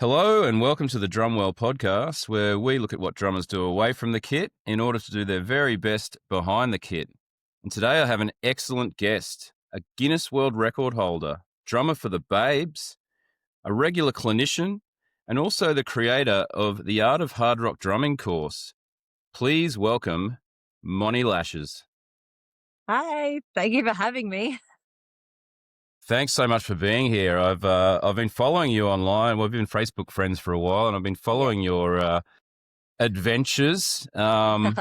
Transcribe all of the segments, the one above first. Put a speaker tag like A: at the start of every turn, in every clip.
A: Hello and welcome to the Drumwell podcast, where we look at what drummers do away from the kit in order to do their very best behind the kit. And today I have an excellent guest, a Guinness World Record holder, drummer for the Babes, a regular clinician, and also the creator of the Art of Hard Rock Drumming course. Please welcome Moni Lashes.
B: Hi, thank you for having me.
A: Thanks so much for being here. I've been following you online. We've been Facebook friends for a while, and I've been following your adventures. And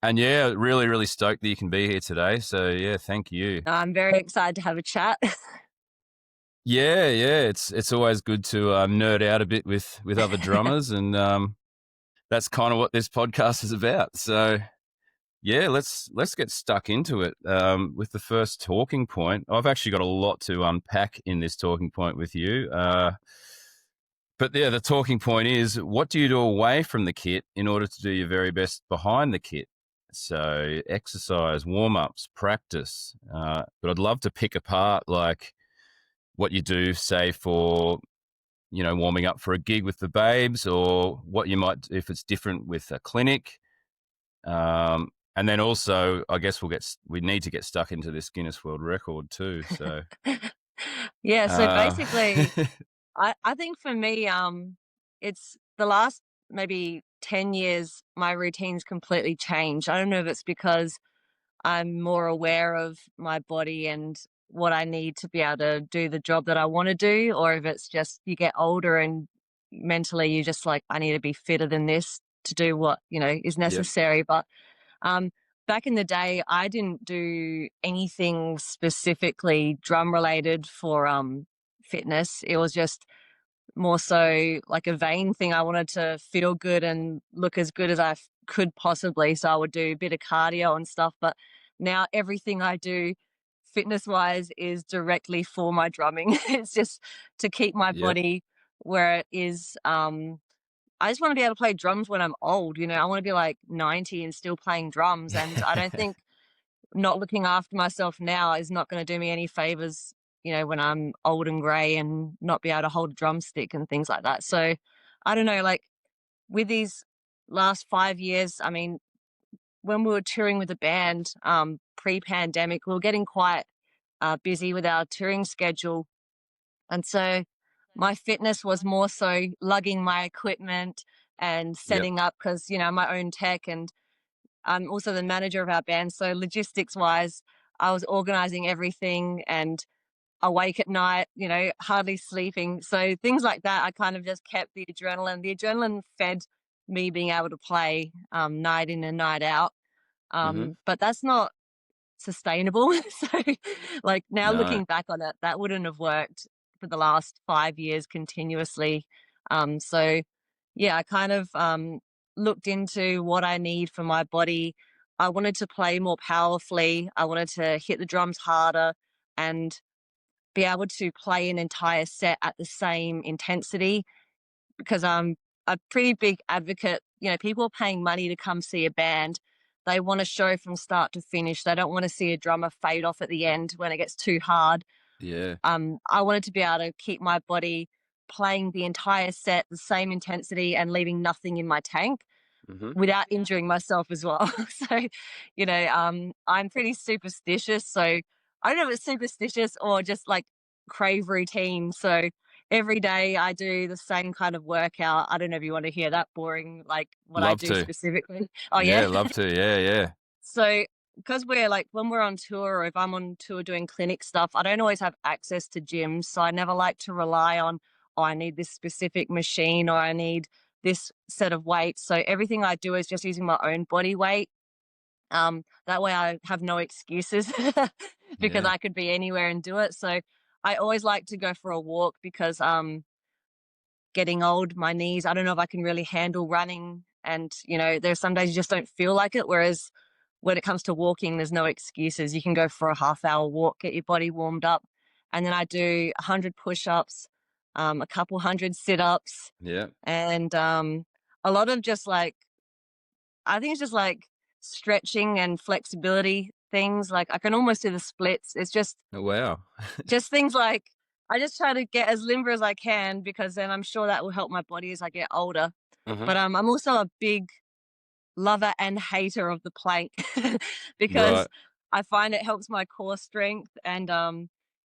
A: yeah, really stoked that you can be here today. So yeah, thank you.
B: I'm very excited to have a chat.
A: Yeah, it's always good to nerd out a bit with other drummers, and that's kind of what this podcast is about. So yeah, let's get stuck into it with the first talking point. I've actually got a lot to unpack in this talking point with you. But yeah, the talking point is, what do you do away from the kit in order to do your very best behind the kit? So exercise, warm-ups, practice. But I'd love to pick apart like what you do, say, for, warming up for a gig with the Babes, or what you might do if it's different with a clinic. And then also, I guess we need to get stuck into this Guinness World Record too. So
B: Yeah, so basically, I think for me, it's the last maybe 10 years, my routine's completely changed. I don't know if it's because I'm more aware of my body and what I need to be able to do the job that I want to do, or if it's just you get older and mentally you're just like, I need to be fitter than this to do what, is necessary.
A: Yep.
B: But back in the day, I didn't do anything specifically drum related for fitness. It was just more so like a vain thing. I wanted to feel good and look as good as I could possibly. So I would do a bit of cardio and stuff. But now everything I do fitness wise is directly for my drumming. It's just to keep my
A: Yep.
B: body where it is. I just want to be able to play drums when I'm old. I want to be like 90 and still playing drums. And I don't think not looking after myself now is not going to do me any favors, when I'm old and gray and not be able to hold a drumstick and things like that. So I don't know, like with these last 5 years, I mean, when we were touring with the band pre-pandemic, we were getting quite busy with our touring schedule. And so my fitness was more so lugging my equipment and
A: Yep.
B: setting up because, my own tech, and I'm also the manager of our band. So logistics wise, I was organizing everything and awake at night, hardly sleeping. So things like that, I kind of just kept the adrenaline. The adrenaline fed me being able to play night in and night out.
A: Mm-hmm.
B: But that's not sustainable. So like now
A: No.
B: looking back on it, that wouldn't have worked for the last 5 years continuously. So yeah, I kind of looked into what I need for my body. I wanted to play more powerfully. I wanted to hit the drums harder and be able to play an entire set at the same intensity, because I'm a pretty big advocate. People are paying money to come see a band. They want a show from start to finish. They don't want to see a drummer fade off at the end when it gets too hard.
A: Yeah.
B: I wanted to be able to keep my body playing the entire set, the same intensity, and leaving nothing in my tank
A: Mm-hmm.
B: without injuring myself as well. So, I'm pretty superstitious. So I don't know if it's superstitious or just like crave routine. So every day I do the same kind of workout. I don't know if you want to hear that boring, like what I
A: Love
B: do
A: to.
B: specifically. Oh,
A: Yeah,
B: yeah.
A: love to. Yeah.
B: So because we're like, when we're on tour or if I'm on tour doing clinic stuff, I don't always have access to gyms. So I never like to rely on, oh, I need this specific machine or I need this set of weights. So everything I do is just using my own body weight. That way I have no excuses because
A: Yeah.
B: I could be anywhere and do it. So I always like to go for a walk because getting old, my knees, I don't know if I can really handle running. And, there's some days you just don't feel like it. Whereas when it comes to walking, there's no excuses. You can go for a half-hour walk, get your body warmed up. And then I do 100 push-ups, a couple hundred sit-ups,
A: Yeah.
B: and a lot of just like, I think it's just like stretching and flexibility things. Like I can almost do the splits. It's just
A: Oh, wow.
B: things like I just try to get as limber as I can because then I'm sure that will help my body as I get older.
A: Hmm.
B: But I'm also a big lover and hater of the plank
A: Right.
B: because I find it helps my core strength and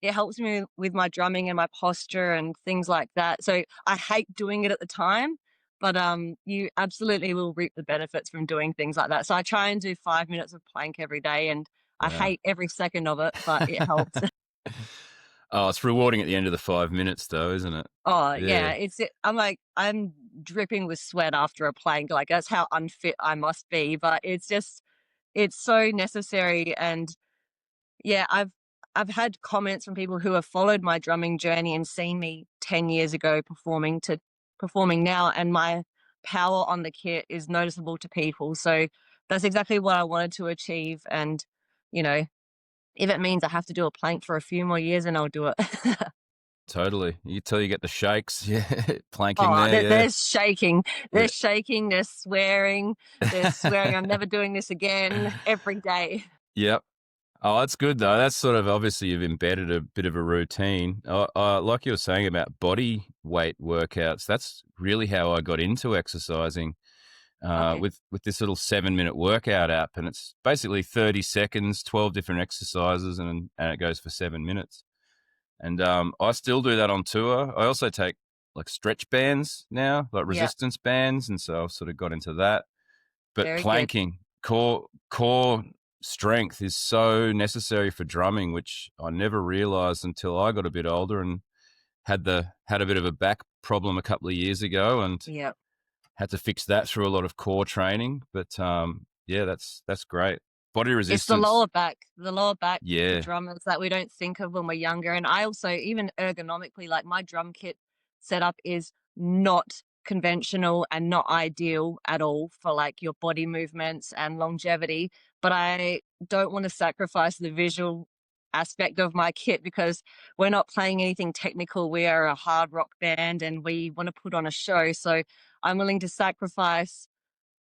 B: it helps me with my drumming and my posture and things like that. So I hate doing it at the time, but you absolutely will reap the benefits from doing things like that. So I try and do 5 minutes of plank every day and I
A: Wow.
B: hate every second of it, but it helps.
A: Oh, it's rewarding at the end of the 5 minutes, though, isn't it?
B: Oh
A: Yeah.
B: yeah, I'm like I'm dripping with sweat after a plank. Like that's how unfit I must be, but it's so necessary. And yeah, I've had comments from people who have followed my drumming journey and seen me 10 years ago performing to performing now, and my power on the kit is noticeable to people. So that's exactly what I wanted to achieve. And you know, if it means I have to do a plank for a few more years, and I'll do it.
A: Totally. You till you get the shakes. Yeah. Planking
B: Oh,
A: there. Yeah.
B: there's shaking.
A: Yeah.
B: There's shaking, there's swearing I'm never doing this again every day.
A: Yep. Oh, that's good though. That's sort of obviously you've embedded a bit of a routine. Like you were saying about body weight workouts, that's really how I got into exercising
B: Okay.
A: with this little 7 minute workout app, and it's basically 30 seconds, 12 different exercises, and it goes for 7 minutes. And I still do that on tour. I also take like stretch bands now, like
B: Yeah,
A: resistance bands, and so I've sort of got into that. But
B: very good.
A: planking, core strength is so necessary for drumming, which I never realized until I got a bit older and had a bit of a back problem a couple of years ago and
B: Yeah.
A: had to fix that through a lot of core training. But yeah, that's great. Body
B: It's
A: resistance.
B: the lower back for
A: Yeah.
B: drummers that we don't think of when we're younger. And I also, even ergonomically, like my drum kit setup is not conventional and not ideal at all for like your body movements and longevity. But I don't want to sacrifice the visual aspect of my kit because we're not playing anything technical. We are a hard rock band and we want to put on a show. So I'm willing to sacrifice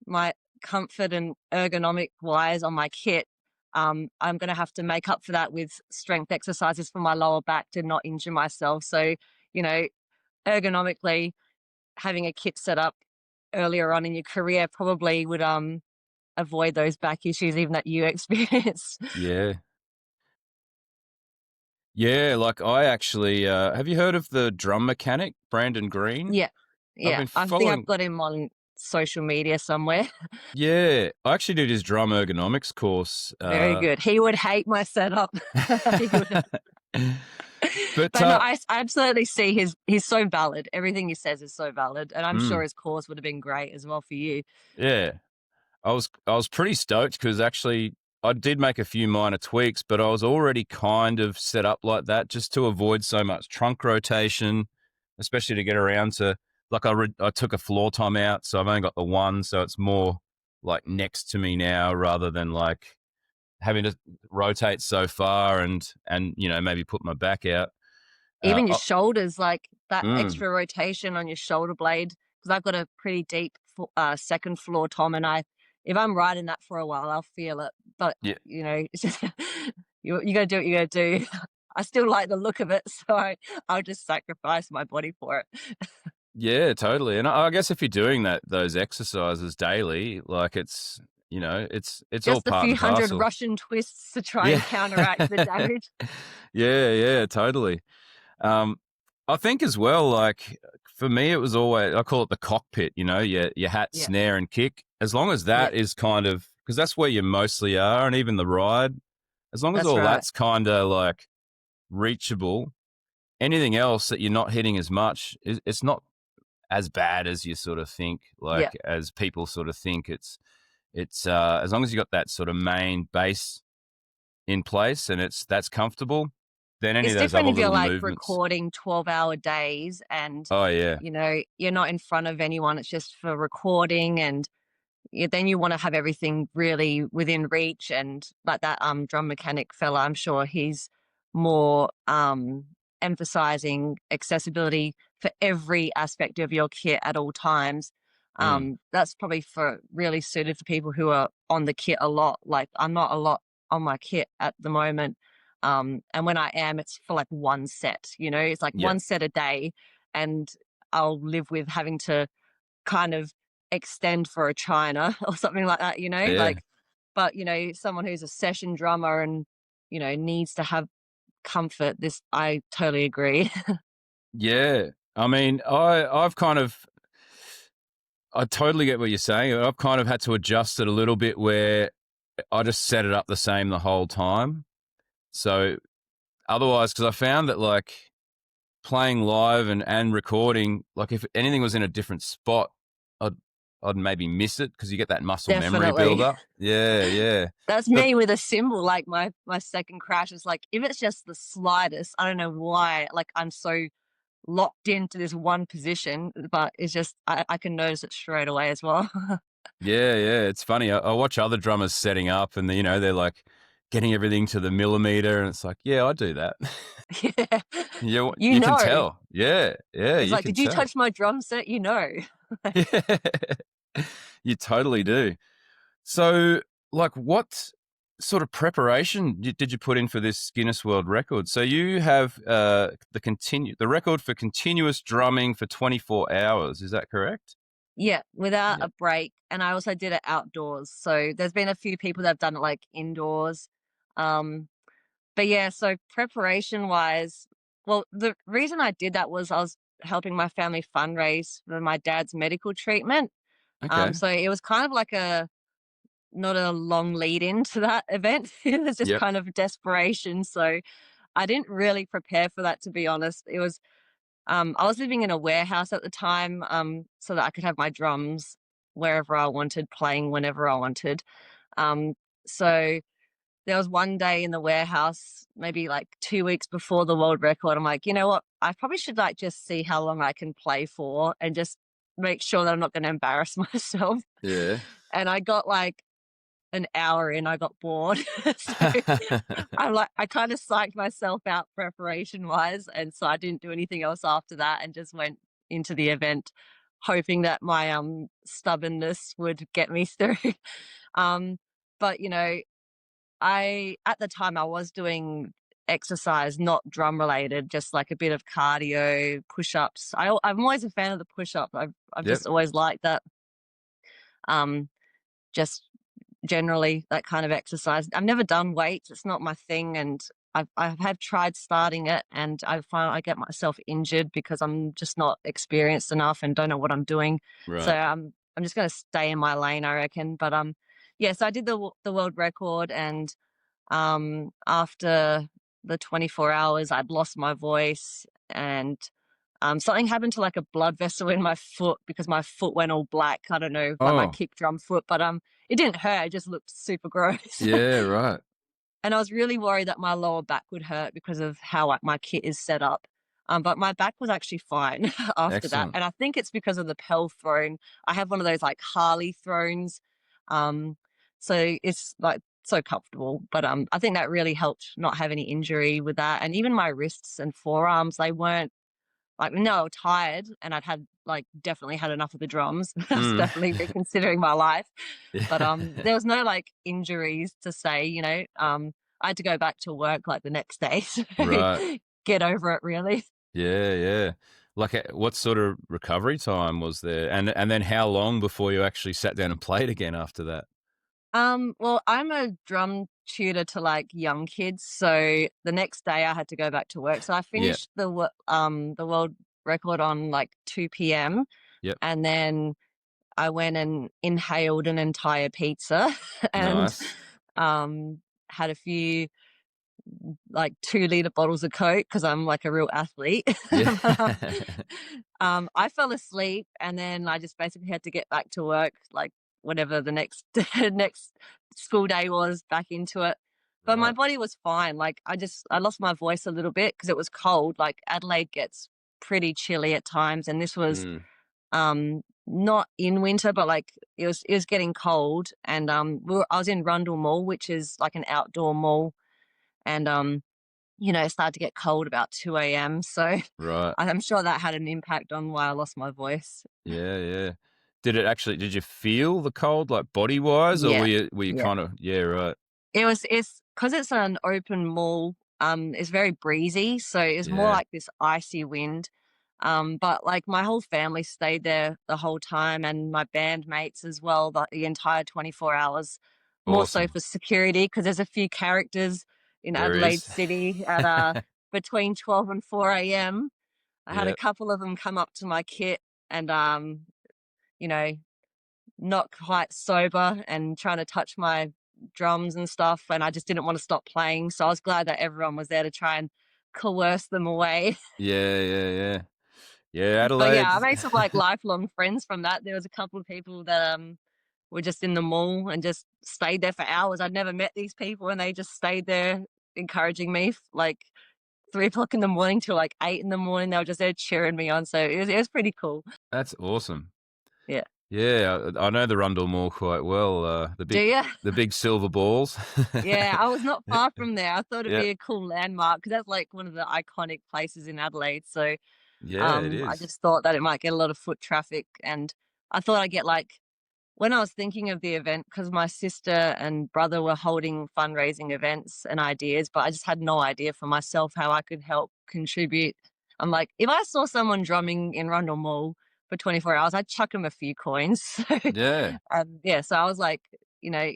B: my comfort and ergonomic wise on my kit. I'm going to have to make up for that with strength exercises for my lower back to not injure myself. So, you know, ergonomically, having a kit set up earlier on in your career probably would avoid those back issues even that you experience.
A: Yeah. Yeah, like I actually have you heard of the drum mechanic, Brandon Green?
B: Yeah.
A: I've
B: Yeah.
A: been
B: I think I've
A: following.
B: got him on social media somewhere.
A: Yeah, I actually did his drum ergonomics course.
B: Very good. He would hate my setup. He would.
A: But
B: But no, I absolutely see he's so valid. Everything he says is so valid, and I'm sure
A: mm,
B: his course would have been great as well for you.
A: yeah, I was pretty stoked because actually I did make a few minor tweaks, but I was already kind of set up like that just to avoid so much trunk rotation, especially to get around to like I took a floor tom out, so I've only got the one, so it's more like next to me now rather than like having to rotate so far and maybe put my back out.
B: Even your
A: Oh,
B: shoulders, like that
A: mm,
B: extra rotation on your shoulder blade, because I've got a pretty deep second floor tom, and if I'm riding that for a while, I'll feel it. But
A: yeah,
B: it's just you got to do what you got to do. I still like the look of it, so I'll just sacrifice my body for it.
A: yeah, totally. And I guess if you're doing those exercises daily, like it's all
B: Just a
A: part
B: few
A: and
B: hundred
A: parcel.
B: Russian twists to try
A: Yeah.
B: and counteract the damage.
A: Yeah, totally. Um, I think as well, like for me, it was always I call it the cockpit. Your hat,
B: Yeah,
A: snare, and kick. As long as
B: yeah,
A: that is kind of because that's where you mostly are, and even the ride. As long as
B: that's
A: all
B: right.
A: that's kind of like reachable, anything else that you're not hitting as much, it's not as bad as you sort of think.
B: Yeah.
A: Like as people sort of think, it's as long as you got that sort of main base in place and that's comfortable, then any
B: It's
A: of those
B: different
A: other
B: if you're
A: little
B: like
A: movements.
B: recording 12-hour days and,
A: Oh yeah.
B: you're not in front of anyone. It's just for recording and then you want to have everything really within reach. And like that drum mechanic fella, I'm sure he's more emphasizing accessibility for every aspect of your kit at all times.
A: Mm.
B: That's probably for really suited for people who are on the kit a lot. Like I'm not a lot on my kit at the moment. And when I am, it's for like one set, you know, it's like
A: Yep.
B: one set a day. And I'll live with having to kind of extend for a China or something like that, you know,
A: Yeah.
B: like, but, you know, someone who's a session drummer and, you know, needs to have comfort, this, I totally agree.
A: Yeah. I mean, I totally get what you're saying. I've kind of had to adjust it a little bit where I just set it up the same the whole time. So otherwise, because I found that like playing live and recording, like if anything was in a different spot, I'd I'd maybe miss it because you get that muscle memory build
B: Definitely.
A: up. Yeah, yeah.
B: That's
A: But
B: me with a cymbal. Like my second crash is like, if it's just the slightest, I don't know why, like I'm so locked into this one position, but it's just I can notice it straight away as well.
A: yeah, yeah, it's funny. I watch other drummers setting up, and they're like getting everything to the millimeter, and it's like, yeah, I do that.
B: Yeah. You
A: You can
B: know.
A: tell. Yeah, yeah,
B: It's
A: you
B: like,
A: can
B: did you
A: tell.
B: touch my drum set? You know.
A: Yeah, you totally do. So, like, what sort of preparation did you put in for this Guinness World Record? So you have the record for continuous drumming for 24 hours. Is that correct?
B: Yeah, without a
A: Yep.
B: break. And I also did it outdoors. So there's been a few people that have done it like indoors. Um, but yeah, so preparation wise, well, the reason I did that was I was helping my family fundraise for my dad's medical treatment.
A: Okay.
B: So it was kind of like a not a long lead into that event. It was just
A: Yep.
B: kind of desperation. So I didn't really prepare for that, to be honest. It was I was living in a warehouse at the time, so that I could have my drums wherever I wanted, playing whenever I wanted. Um, so there was one day in the warehouse, maybe like 2 weeks before the world record. I'm like, you know what? I probably should like just see how long I can play for and just make sure that I'm not going to embarrass myself.
A: Yeah.
B: And I got like an hour in, I got bored. So I kind of psyched myself out preparation wise. And so I didn't do anything else after that and just went into the event hoping that my stubbornness would get me through. um but you know, I at the time I was doing exercise not drum related, just like a bit of cardio, push-ups. I'm always a fan of the push-up. I've
A: Yep.
B: just always liked that. um just generally that kind of exercise. I've never done weights, it's not my thing, and I have tried starting it and I find I get myself injured because I'm just not experienced enough and don't know what I'm doing. So
A: Right.
B: I'm just going to stay in my lane, I reckon. But yeah, so I did the world record, and after the 24 hours I'd lost my voice, and something happened to like a blood vessel in my foot because my foot went all black. I don't know, like my
A: Oh,
B: kick drum foot, but it didn't hurt. It just looked super gross.
A: yeah, right.
B: And I was really worried that my lower back would hurt because of how like my kit is set up. But my back was actually fine after that,
A: Excellent.
B: and I think it's because of the Pel throne. I have one of those like Harley thrones, um, so it's like so comfortable. But I think that really helped not have any injury with that, and even my wrists and forearms, they weren't like, no, tired, and I'd had like definitely had enough of the drums. I was
A: Mm.
B: definitely reconsidering my life. But
A: Yeah.
B: there was no like injuries to say, you know. I had to go back to work like the next day. So
A: Right.
B: get over it really.
A: Yeah, yeah. Like, what sort of recovery time was there? And then how long before you actually sat down and played again after that?
B: Well, I'm a drum tutor to like young kids, so the next day I had to go back to work. So I
A: Yeah.
B: finished the world record on like 2 p.m.
A: Yep.
B: and then I went and inhaled an entire pizza and
A: Nice.
B: um, had a few like 2 liter bottles of Coke because I'm like a real athlete.
A: Yeah.
B: But, I fell asleep and then I just basically had to get back to work, like whatever the next next school day was, back into it. But my
A: Right.
B: body was fine. Like I lost my voice a little bit because it was cold. Like Adelaide gets pretty chilly at times, and this was
A: Mm.
B: not in winter, but like it was getting cold. And I was in Rundle Mall, which is like an outdoor mall, and you know, it started to get cold about 2 a.m. So
A: Right.
B: I'm sure that had an impact on why I lost my voice.
A: Yeah, yeah. Did you feel the cold, like, body-wise, or
B: Yeah,
A: were you
B: yeah.
A: kinda yeah, right.
B: It's because it's an open mall. it's very breezy, so it's more
A: Yeah.
B: like this icy wind. But like my whole family stayed there the whole time, and my bandmates as well, the entire 24 hours, more so
A: Awesome.
B: for security, because there's a few characters in
A: There
B: Adelaide
A: is.
B: City at between 12 and 4 a.m. I had a
A: Yeah.
B: couple of them come up to my kit and you know, not quite sober and trying to touch my drums and stuff, and I just didn't want to stop playing. So I was glad that everyone was there to try and coerce them away.
A: Yeah, yeah, yeah. Yeah,
B: But yeah, I
A: Adelaide's
B: made some like lifelong friends from that. There was a couple of people that were just in the mall and just stayed there for hours. I'd never met these people and they just stayed there encouraging me like 3 o'clock in the morning till like 8 in the morning. They were just there cheering me on. So it was pretty cool.
A: That's awesome.
B: Yeah.
A: Yeah, I know the Rundle Mall quite well,
B: Do you?
A: the big silver balls.
B: Yeah, I was not far from there. I thought it'd
A: Yeah.
B: be a cool landmark because that's like one of the iconic places in Adelaide. So
A: Yeah, it
B: I
A: is.
B: just thought that it might get a lot of foot traffic, and I thought I'd get like when I was thinking of the event, because my sister and brother were holding fundraising events and ideas, but I just had no idea for myself how I could help contribute. I'm like, if I saw someone drumming in Rundle Mall for 24 hours, I'd chuck them a few coins.
A: Yeah.
B: Yeah, so I was like, you know,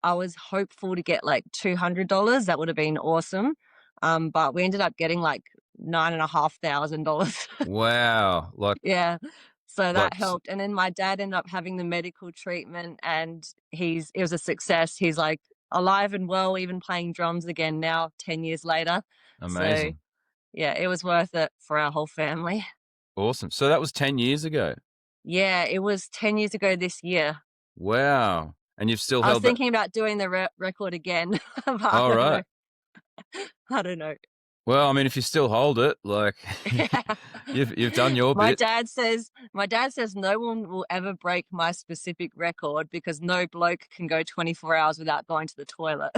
B: I was hopeful to get like $200. That would have been awesome. But we ended up getting like $9,500.
A: Wow.
B: Yeah. So
A: Like
B: that helped. And then my dad ended up having the medical treatment and it was a success. He's like alive and well, even playing drums again now, 10 years later. So
A: amazing.
B: yeah, it was worth it for our whole family.
A: Awesome. So that was 10 years ago.
B: Yeah, it was 10 years ago this year.
A: Wow. And you've still
B: I was
A: held that.
B: thinking about doing the record again, but I
A: All
B: don't know.
A: right.
B: I don't know.
A: Well, I mean, if you still hold it, like
B: Yeah.
A: you've done your bit.
B: My dad says no one will ever break my specific record because no bloke can go 24 hours without going to the toilet.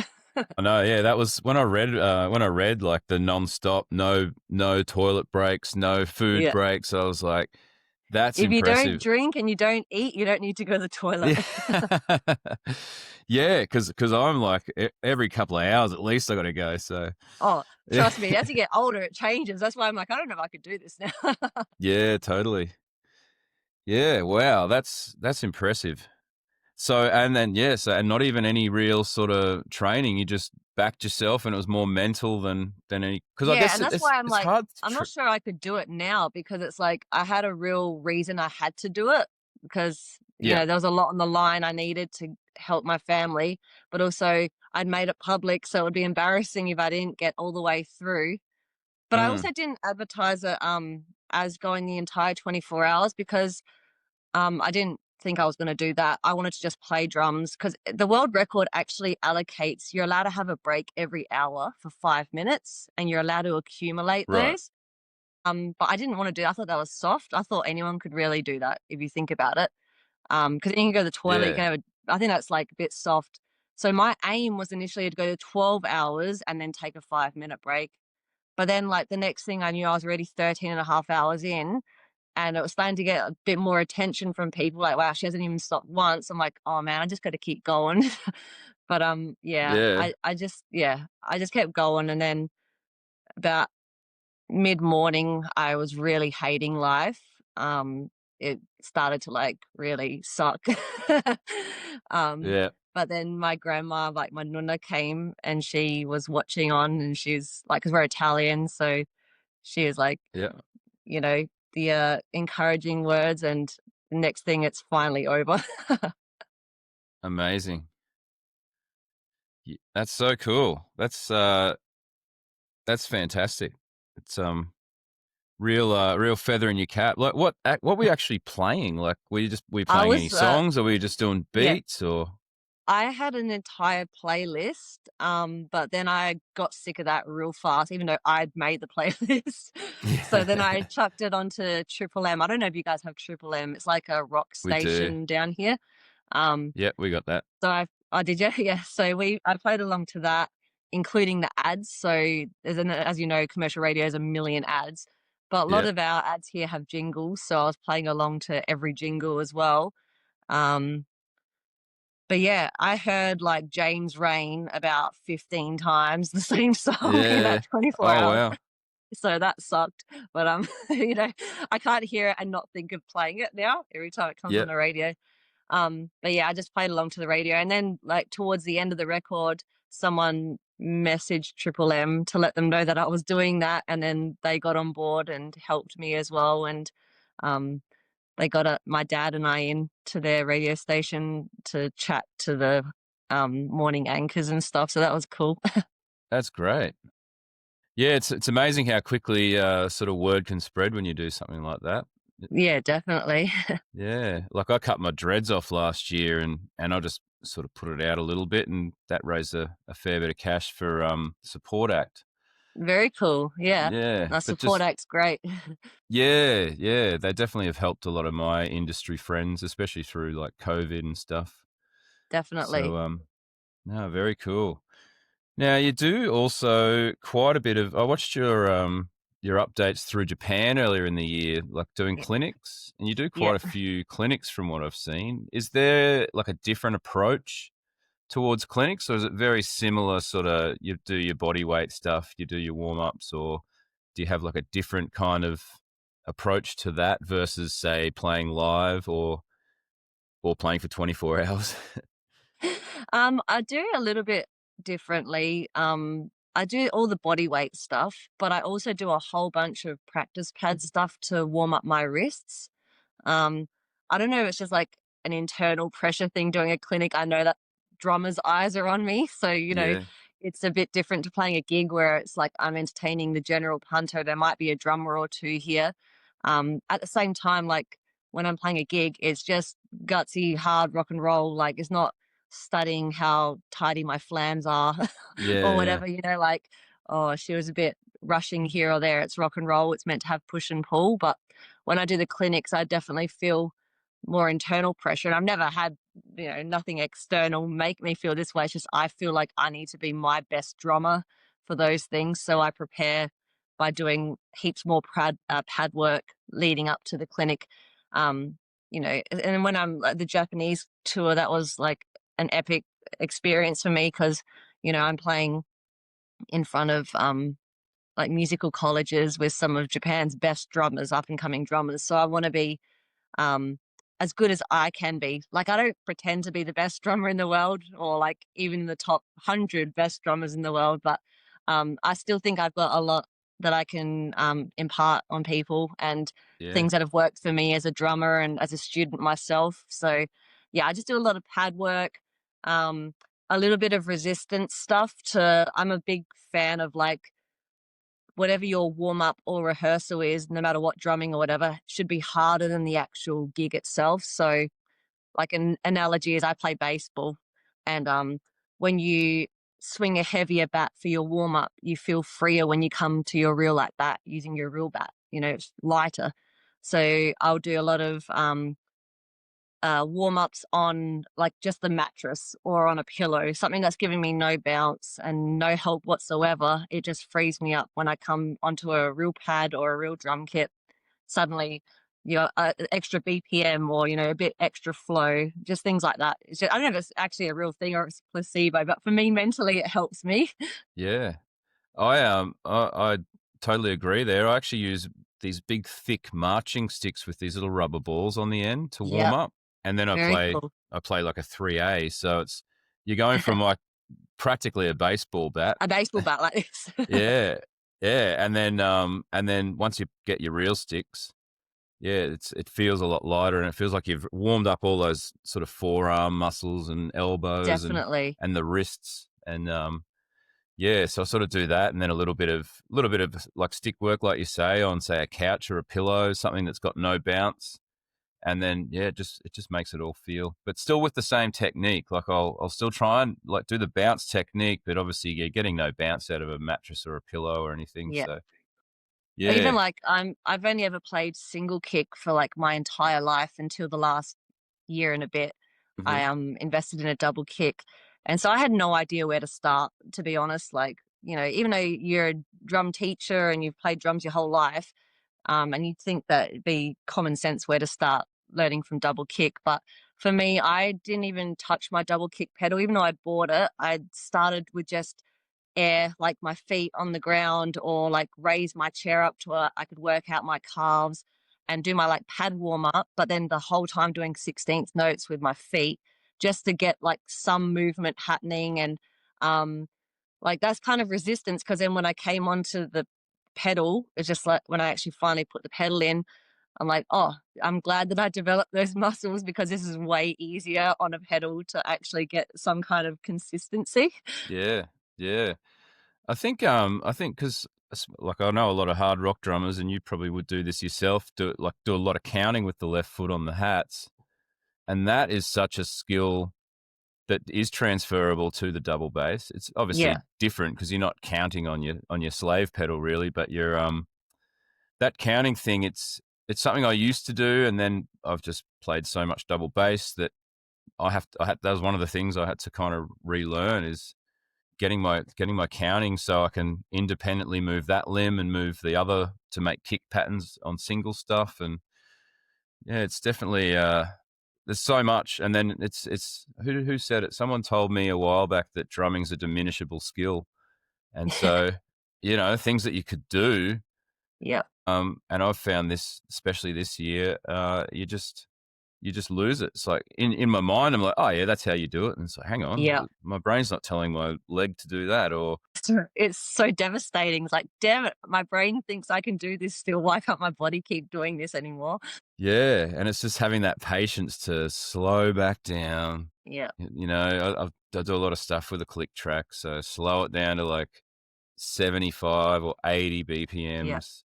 A: I know, yeah, that was when I read like the non-stop, no toilet breaks, no food
B: Yeah.
A: breaks. I was like, that's
B: If you don't
A: impressive.
B: drink and you don't eat, you don't need to go to the toilet.
A: Yeah. Yeah, because I'm like every couple of hours at least I got to go. So
B: Oh,
A: yeah,
B: trust me, as you get older, it changes. That's why I'm like, I don't know if I could do this now.
A: yeah, totally. Yeah, wow, that's impressive. So and then yeah, so and not even any real sort of training. You just backed yourself, and it was more mental than any. Because I
B: Yeah,
A: guess
B: and that's why I'm
A: it's
B: like,
A: hard.
B: I'm not sure I could do it now because it's like I had a real reason I had to do it because,
A: Yeah.
B: there was a lot on the line I needed to help my family, but also I'd made it public, so it would be embarrassing if I didn't get all the way through. But I
A: Mm,
B: also didn't advertise it as going the entire 24 hours because I didn't think I was going to do that. I wanted to just play drums because the world record actually allocates, you're allowed to have a break every hour for 5 minutes and you're allowed to accumulate
A: right.
B: those. But I didn't want to do, I thought that was soft. I thought anyone could really do that if you think about it. Because then you can go to the toilet, you
A: Yeah.
B: can have I think that's like a bit soft. So my aim was initially to go to 12 hours and then take a 5 minute break. But then like the next thing I knew, I was already 13 and a half hours in and it was starting to get a bit more attention from people like, wow, she hasn't even stopped once. I'm like, oh man, I just got to keep going. But yeah,
A: Yeah.
B: I just kept going, and then about mid morning, I was really hating life. It started to like really suck. um,
A: Yeah.
B: but then my grandma, like my nonna, came and she was watching on, and she's like, because we're Italian, so she was like,
A: Yeah.
B: you know, the encouraging words, and the next thing, it's finally over.
A: Amazing. That's so cool. That's fantastic. It's real feather in your cap. Like what were you actually playing? Like were you
B: I
A: playing any
B: was,
A: songs or were you just doing
B: yeah,
A: beats or
B: I had an entire playlist, but then I got sick of that real fast, even though I'd made the playlist. So then I
A: Yeah.
B: chucked it onto Triple M. I don't know if you guys have Triple M. It's like a rock
A: We do.
B: station down here. Um,
A: Yeah, we got that.
B: so I did, yeah, yeah. So I played along to that, including the ads. So as you know, commercial radio has a million ads, but a lot
A: Yeah.
B: of our ads here have jingles. So I was playing along to every jingle as well. Um, But yeah, I heard like James Rain about 15 times the same song in
A: Yeah.
B: that 24
A: Oh
B: hours.
A: wow.
B: So that sucked. But you know, I can't hear it and not think of playing it now every time it comes on
A: Yep.
B: the radio. But yeah, I just played along to the radio. And then like towards the end of the record, someone messaged Triple M to let them know that I was doing that. And then they got on board and helped me as well. And um they got my dad and I in to their radio station to chat to the morning anchors and stuff. So that was cool.
A: That's great. Yeah, it's amazing how quickly sort of word can spread when you do something like that.
B: Yeah, definitely.
A: Yeah, like I cut my dreads off last year, and I just sort of put it out a little bit, and that raised a fair bit of cash for support act.
B: Very cool. Yeah.
A: Yeah,
B: The
A: but
B: support
A: just
B: act's great.
A: yeah, they definitely have helped a lot of my industry friends, especially through like COVID and stuff. So
B: Definitely.
A: no, very cool. Now you do also quite a bit of. I watched your updates through Japan earlier in the year, like doing clinics, and you do
B: Yeah.
A: quite a few clinics from what I've seen. Is there like a different approach towards clinics, or is it very similar? Sort of, you do your body weight stuff, you do your warm ups, or do you have like a different kind of approach to that versus say playing live or playing for 24 hours?
B: I do a little bit differently. I do all the body weight stuff, but I also do a whole bunch of practice pad stuff to warm up my wrists. Um, I don't know if it's just like an internal pressure thing doing a clinic. I know that drummers' eyes are on me. So,
A: Yeah,
B: it's a bit different to playing a gig where it's like I'm entertaining the general punter. There might be a drummer or two here. At the same time, like when I'm playing a gig, it's just gutsy, hard rock and roll. Like it's not studying how tidy my flams are or
A: yeah, yeah,
B: whatever, like, oh, she was a bit rushing here or there. It's rock and roll. It's meant to have push and pull. But when I do the clinics, I definitely feel more internal pressure. And I've never had, nothing external make me feel this way. It's just I feel like I need to be my best drummer for those things. So I prepare by doing heaps more pad work leading up to the clinic. And when I'm at the Japanese tour, that was like an epic experience for me because, I'm playing in front of like musical colleges with some of Japan's best drummers, up and coming drummers. So I want to be um, as good as I can be. Like I don't pretend to be the best drummer in the world or like even the top 100 best drummers in the world, but I still think I've got a lot that I can impart on people and
A: yeah.
B: things that have worked for me as a drummer and as a student myself. So yeah, I just do a lot of pad work, um, a little bit of resistance stuff I'm a big fan of like whatever your warm up or rehearsal is, no matter what drumming or whatever, should be harder than the actual gig itself. So, like an analogy is I play baseball, and when you swing a heavier bat for your warm up, you feel freer when you come to your real at bat using your real bat. It's lighter. So I'll do a lot of warm ups on like just the mattress or on a pillow, something that's giving me no bounce and no help whatsoever. It just frees me up when I come onto a real pad or a real drum kit. Suddenly, extra BPM or a bit extra flow, just things like that. I don't know if it's actually a real thing or it's placebo, but for me mentally, it helps me.
A: Yeah. I totally agree there. I actually use these big thick marching sticks with these little rubber balls on the end to warm
B: Yep,
A: up. And then
B: very cool.
A: I play like a 3A. So you're going from like practically a baseball bat.
B: A baseball bat like this.
A: Yeah. Yeah. And then once you get your real sticks, yeah, it feels a lot lighter and it feels like you've warmed up all those sort of forearm muscles and elbows
B: Definitely.
A: and the wrists. And yeah, so I sort of do that, and then a little bit of like stick work, like you say, on say a couch or a pillow, something that's got no bounce, and then yeah, it just makes it all feel, but still with the same technique. Like I'll still try and like do the bounce technique, but obviously you're getting no bounce out of a mattress or a pillow or anything.
B: Yeah.
A: So
B: Even
A: yeah,
B: like I've only ever played single kick for like my entire life until the last year and a bit.
A: hmm
B: I invested in a double kick. And so I had no idea where to start, to be honest. Like, even though you're a drum teacher and you've played drums your whole life, and you'd think that it'd be common sense where to start learning from double kick. But for me, I didn't even touch my double kick pedal, even though I bought it. I started with just air, like my feet on the ground, or like raise my chair up to where I could work out my calves and do my like pad warm up, but then the whole time doing 16th notes with my feet just to get like some movement happening. And um like that's kind of resistance, because then when I came onto the pedal, it's just like when I actually finally put the pedal in, I'm like, oh, I'm glad that I developed those muscles, because this is way easier on a pedal to actually get some kind of consistency.
A: Yeah, yeah. I think because like I know a lot of hard rock drummers, and you probably would do this yourself. Do a lot of counting with the left foot on the hats, and that is such a skill that is transferable to the double bass. It's obviously
B: Yeah,
A: different because you're not counting on your slave pedal really, but you're that counting thing. It's something I used to do, and then I've just played so much double bass that that was one of the things I had to kind of relearn is getting my counting so I can independently move that limb and move the other to make kick patterns on single stuff. And yeah, it's definitely there's so much. And then it's who said it? Someone told me a while back that drumming's a diminishable skill, and so things that you could do.
B: yeah,
A: And I've found this, especially this year, you just lose it. It's like in my mind, I'm like, oh yeah, that's how you do it. And it's like, hang on,
B: yeah.
A: my brain's not telling my leg to do that. Or
B: It's so devastating. It's like, damn it, my brain thinks I can do this still. Why can't my body keep doing this anymore?
A: yeah, and it's just having that patience to slow back down.
B: Yeah,
A: I do a lot of stuff with a click track, so slow it down to like 75 or 80
B: yeah.
A: BPMs.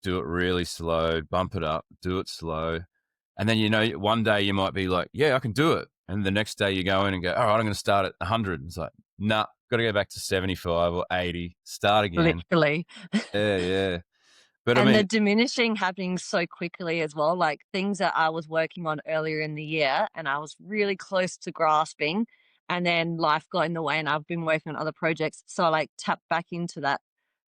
A: Do it really slow, bump it up, do it slow. And then, one day you might be like, yeah, I can do it. And the next day you go in and go, all right, I'm going to start at 100. It's like, nah, got to go back to 75 or 80, start again.
B: Literally.
A: Yeah, yeah. But I
B: And the
A: mean,
B: diminishing happening so quickly as well, like things that I was working on earlier in the year and I was really close to grasping, and then life got in the way and I've been working on other projects. So I like tapped back into that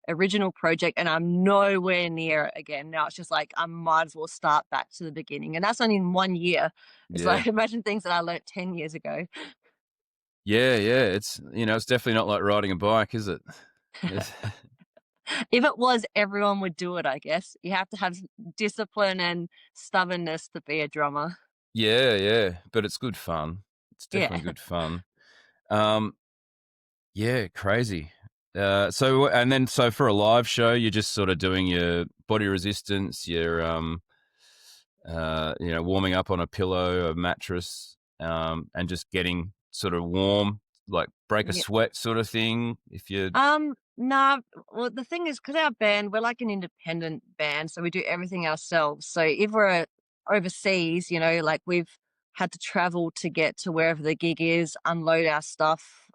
B: original project and I'm nowhere near it again. Now it's just like I might as well start back to the beginning. And that's only in 1 year. It's
A: yeah.
B: like imagine things that I learned 10 years ago.
A: Yeah, yeah. It's definitely not like riding a bike, is it? It's,
B: If it was, everyone would do it, I guess. You have to have discipline and stubbornness to be a drummer.
A: yeah, yeah. But it's good fun. It's
B: Yeah.
A: definitely good fun. Um, yeah, crazy. So for a live show, you're just sort of doing your body resistance, your warming up on a pillow, a mattress, and just getting sort of warm, like break a
B: Yeah.
A: sweat sort of thing. If you,
B: Nah, well, the thing is, because our band, we're like an independent band, so we do everything ourselves. So if we're overseas, like we've had to travel to get to wherever the gig is, unload our stuff.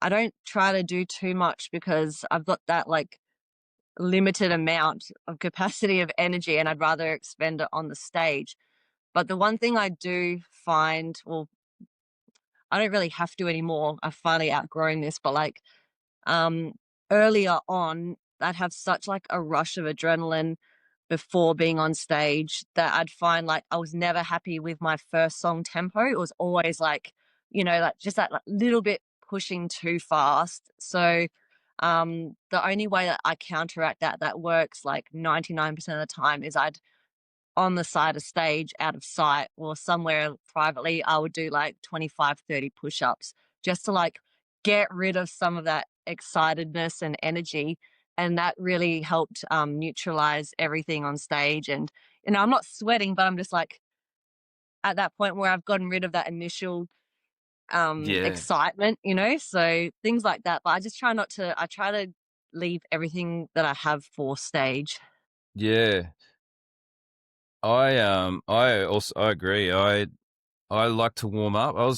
B: I don't try to do too much because I've got that like limited amount of capacity of energy and I'd rather expend it on the stage. But the one thing I do find, well, I don't really have to anymore. I've finally outgrown this, but like um earlier on, I'd have such like a rush of adrenaline before being on stage that I'd find like I was never happy with my first song tempo. It was always like, like just that like, little bit pushing too fast. So the only way that I counteract that works like 99% of the time is I'd on the side of stage out of sight or somewhere privately, I would do like 25, 30 push-ups just to like get rid of some of that excitedness and energy. And that really helped neutralize everything on stage. And, I'm not sweating, but I'm just like at that point where I've gotten rid of that initial
A: yeah,
B: excitement, so things like that. But I just try not to, I try to leave everything that I have for stage.
A: yeah. I agree. I like to warm up. I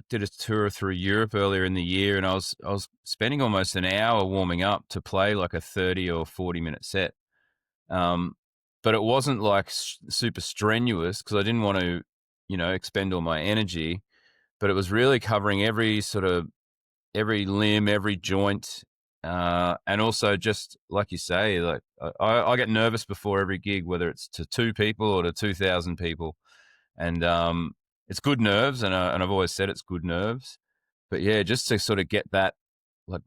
A: did a tour through Europe earlier in the year, and I was spending almost an hour warming up to play like a 30 or 40-minute set. Um, but it wasn't like super strenuous because I didn't want to, expend all my energy. But it was really covering every limb, every joint, And also, just like you say, like I get nervous before every gig, whether it's to 2 people or to 2,000 people, and it's good nerves, and I've always said it's good nerves. But yeah, just to sort of get that, like,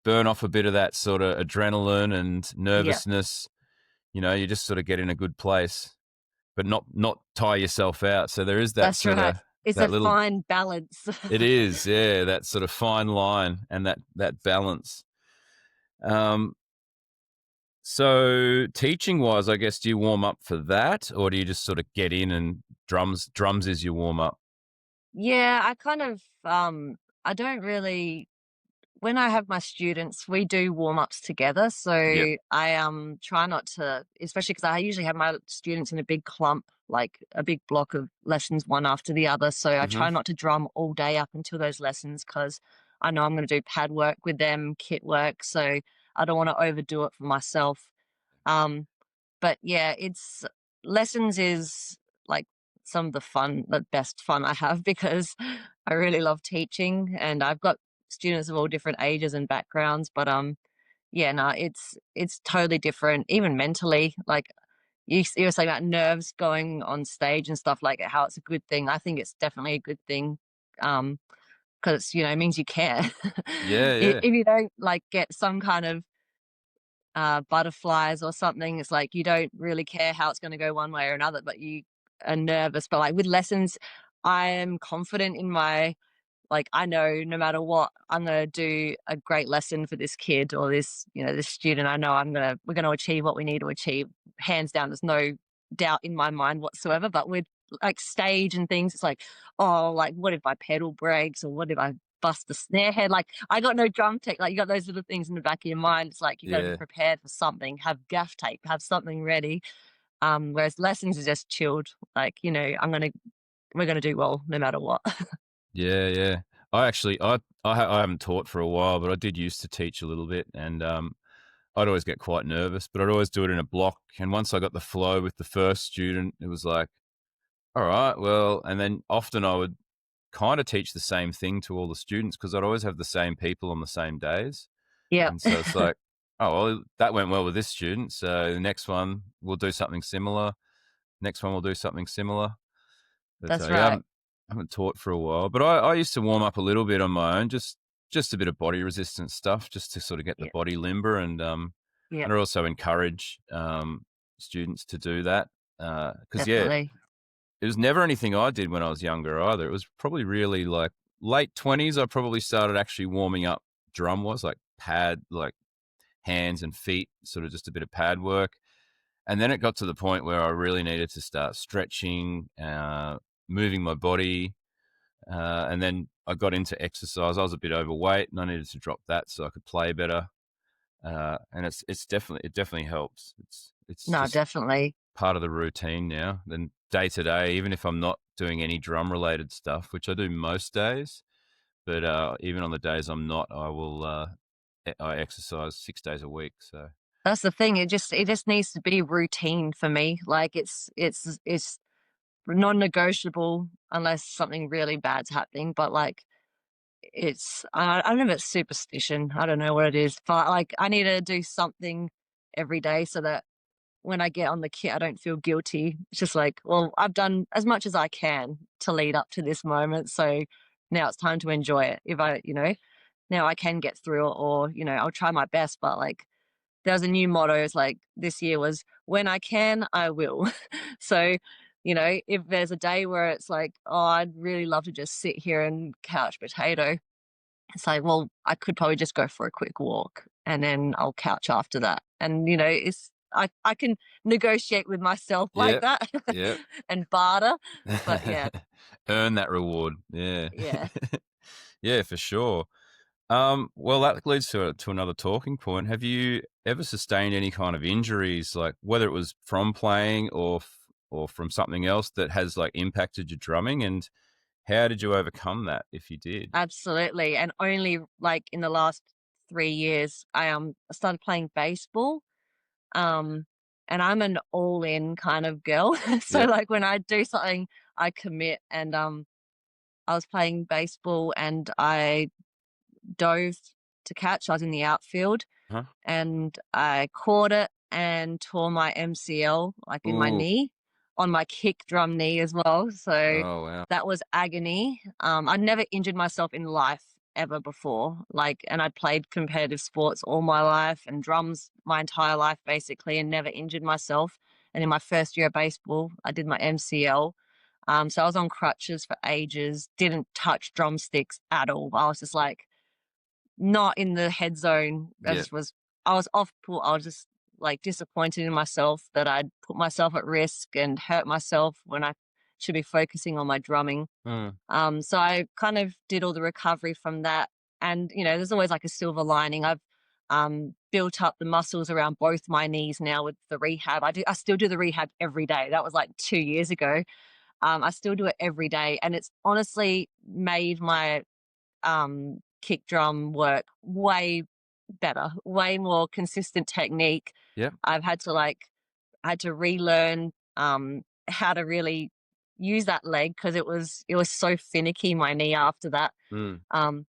A: burn off a bit of that sort of adrenaline and
B: Yeah,
A: nervousness. You just sort of get in a good place, but not tire yourself out. So there is that
B: that's
A: sort
B: right.
A: of
B: It's a
A: that little.
B: fine balance.
A: It is, yeah, that sort of fine line and that balance. Um, so teaching wise, I guess, do you warm up for that, or do you just sort of get in and drums is your warm up?
B: Yeah, I kind of I don't really when I have my students, we do warm ups together.
A: Yep.
B: So I try not to, especially because I usually have my students in a big clump, like a big block of lessons, one after the other. So I
A: Hmm.
B: try not to drum all day up until those lessons because I know I'm going to do pad work with them, kit work. So I don't want to overdo it for myself. Um, but yeah, it's lessons is like some of the best fun I have because I really love teaching and I've got students of all different ages and backgrounds. But yeah, no, it's totally different, even mentally. Like you were saying about nerves going on stage and stuff like how it's a good thing. I think it's definitely a good thing. Because it means you care.
A: Yeah,
B: If
A: yeah,
B: you don't like get some kind of butterflies or something. It's like you don't really care how it's going to go one way or another, but you are nervous. But like with lessons, I am confident in my like I know no matter what, I'm gonna do a great lesson for this kid or this student. I know we're gonna achieve what we need to achieve. Hands down, there's no doubt in my mind whatsoever. But with like stage and things, it's like, oh, like what if my pedal breaks or what if I bust the snare head? Like I got no drum tech. Like you got those little things in the back of your mind. It's like you gotta be
A: yeah,
B: prepared for something, have gaff tape, have something ready. Whereas lessons are just chilled, like, we're gonna do well no matter what.
A: yeah, yeah. I actually, I haven't taught for a while, but I did used to teach a little bit, and I'd always get quite nervous, but I'd always do it in a block. And once I got the flow with the first student, it was like, all right, well, and then often I would kind of teach the same thing to all the students because I'd always have the same people on the same days.
B: Yeah,
A: And so it's like, oh, well, that went well with this student. So the next one, we'll do something similar. Next one, we'll do something similar. But
B: that's
A: yeah,
B: right.
A: I haven't taught for a while. But I used to warm up a little bit on my own, just a bit of body resistance stuff, just to sort of get the
B: Yeah,
A: body limber,
B: yeah,
A: and I also encourage students to do that because yeah,
B: definitely.
A: it was never anything I did when I was younger either. It was probably really like late 20s. I probably started actually warming up drum was like pad, like hands and feet, sort of just a bit of pad work. And then it got to the point where I really needed to start stretching, moving my body. And then I got into exercise. I was a bit overweight and I needed to drop that so I could play better. And it definitely helps. It's
B: No,
A: just
B: definitely.
A: part of the routine now. Then day to day, even if I'm not doing any drum related stuff, which I do most days, but even on the days I'm not, I exercise 6 days a week. So
B: That's the thing. It just needs to be routine for me. Like it's non-negotiable unless something really bad's happening. But like I don't know if it's superstition. I don't know what it is, but like I need to do something every day so that when I get on the kit, I don't feel guilty. It's just like, well, I've done as much as I can to lead up to this moment. So now it's time to enjoy it. If now I can get through it or, I'll try my best. But like there was a new motto, it's like this year was when I can, I will. So, if there's a day where it's like, oh, I'd really love to just sit here and couch potato, it's like, well, I could probably just go for a quick walk and then I'll couch after that. And I can negotiate with myself like
A: yeah,
B: that
A: yeah.
B: and barter. But yeah,
A: Earn that reward. Yeah.
B: yeah,
A: Yeah, for sure. Well, that leads to another talking point. Have you ever sustained any kind of injuries, like whether it was from playing or from something else that has like impacted your drumming, and how did you overcome that if you did?
B: absolutely. And only like in the last 3 years, I started playing baseball. Um, and I'm an all in kind of girl. So
A: Yep.
B: like when I do something, I commit and I was playing baseball and I dove to catch. I was in the outfield
A: Huh?
B: and I caught it and tore my MCL, like in my
A: Ooh.
B: knee, on my kick drum knee as well. So
A: Oh, wow.
B: that was agony. I'd never injured myself in life ever before. Like, and I'd played competitive sports all my life and drums my entire life basically, and never injured myself. And in my first year of baseball, I did my MCL. So I was on crutches for ages, didn't touch drumsticks at all. I was just like not in the head zone.
A: Yeah.
B: I was off pool. I was just like disappointed in myself that I'd put myself at risk and hurt myself when I should be focusing on my drumming.
A: Mm.
B: So I kind of did all the recovery from that. And, there's always like a silver lining. I've built up the muscles around both my knees now with the rehab. I still do the rehab every day. That was like 2 years ago. I still do it every day. And it's honestly made my kick drum work way better, way more consistent technique.
A: Yeah.
B: I've had to I had to relearn how to really use that leg because it was so finicky my knee after that.
A: Mm.
B: Um,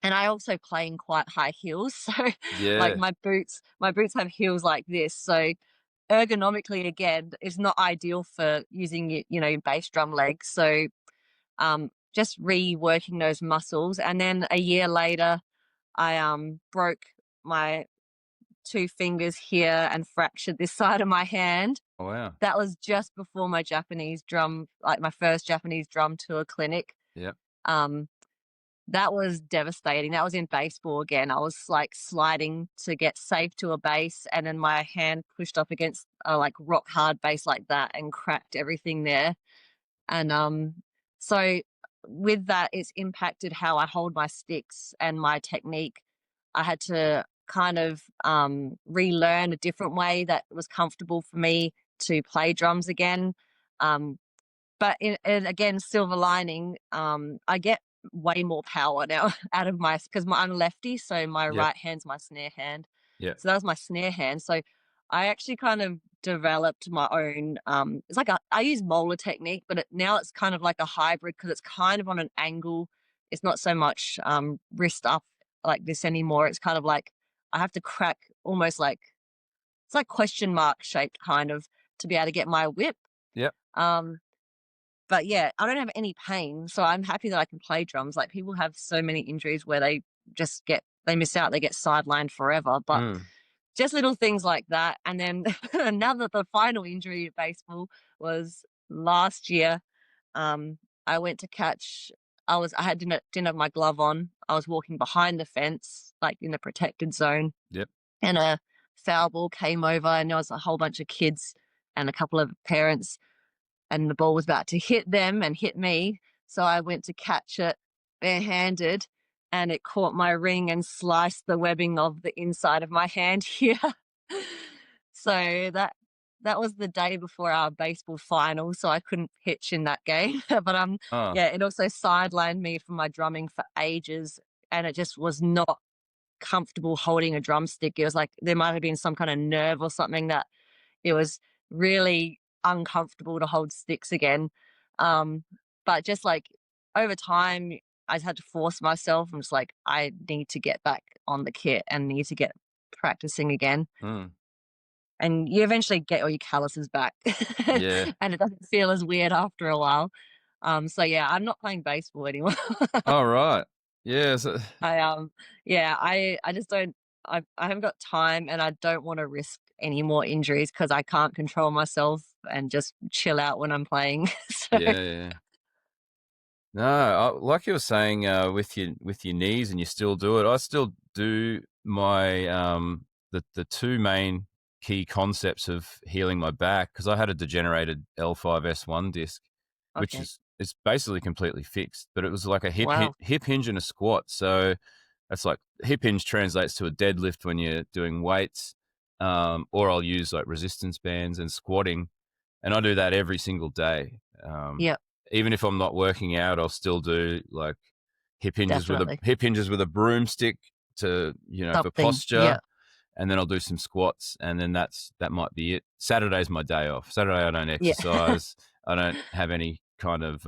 B: and I also play in quite high heels, so like
A: Yeah.
B: my boots have heels like this, so ergonomically again is not ideal for using bass drum legs. So just reworking those muscles, and then a year later I broke my two fingers here and fractured this side of my hand.
A: Oh, wow.
B: That was just before my Japanese drum, like my first Japanese drum tour clinic.
A: Yeah.
B: Um, that was devastating. That was in baseball again. I was like sliding to get safe to a base, and then my hand pushed up against a like rock hard base like that and cracked everything there. And so with that, it's impacted how I hold my sticks and my technique. I had to kind of relearn a different way that was comfortable for me to play drums again. Um, but again, silver lining, I get way more power now out of because I'm a lefty, so my
A: Yep.
B: right hand's my snare hand.
A: Yeah.
B: So that was my snare hand. So I actually kind of developed my own. It's like I use molar technique, but now it's kind of like a hybrid because it's kind of on an angle. It's not so much wrist up like this anymore. It's kind of like I have to crack almost like it's like question mark shaped kind of to be able to get my whip.
A: Yep.
B: Um, but yeah, I don't have any pain, so I'm happy that I can play drums. Like people have so many injuries where they miss out, they get sidelined forever. But
A: Mm.
B: just little things like that. And then the final injury at baseball was last year. I went to catch. I didn't have my glove on. I was walking behind the fence, like in the protected zone,
A: Yep.
B: and a foul ball came over, and there was a whole bunch of kids and a couple of parents, and the ball was about to hit them and hit me. So I went to catch it barehanded, and it caught my ring and sliced the webbing of the inside of my hand here. So that was the day before our baseball final, so I couldn't pitch in that game. But
A: Oh,
B: yeah, it also sidelined me from my drumming for ages, and it just was not comfortable holding a drumstick. It was like there might have been some kind of nerve or something that it was really uncomfortable to hold sticks again. Um, but just like over time, I just had to force myself. I'm just like, I need to get back on the kit and need to get practicing again.
A: mm.
B: And you eventually get all your calluses back,
A: Yeah.
B: and it doesn't feel as weird after a while. So yeah, I'm not playing baseball anymore.
A: All right. Yeah. So,
B: I yeah, I just don't I haven't got time, and I don't want to risk any more injuries because I can't control myself and just chill out when I'm playing. So
A: yeah. Yeah. No, like you were saying, with your knees, and you still do it. I still do my the two main key concepts of healing my back, because I had a degenerated L5S1 disc, which
B: okay.
A: is it's basically completely fixed, but it was like a
B: Wow.
A: hip hinge and a squat. So that's like hip hinge translates to a deadlift when you're doing weights, or I'll use like resistance bands and squatting, and I do that every single day.
B: Yep,
A: Even if I'm not working out, I'll still do like
B: definitely.
A: hip hinges with a broomstick to, for
B: Something.
A: posture,
B: Yeah.
A: and then I'll do some squats, and then that might be it. Saturday's my day off. Saturday I don't
B: Yeah.
A: exercise. I don't have any kind of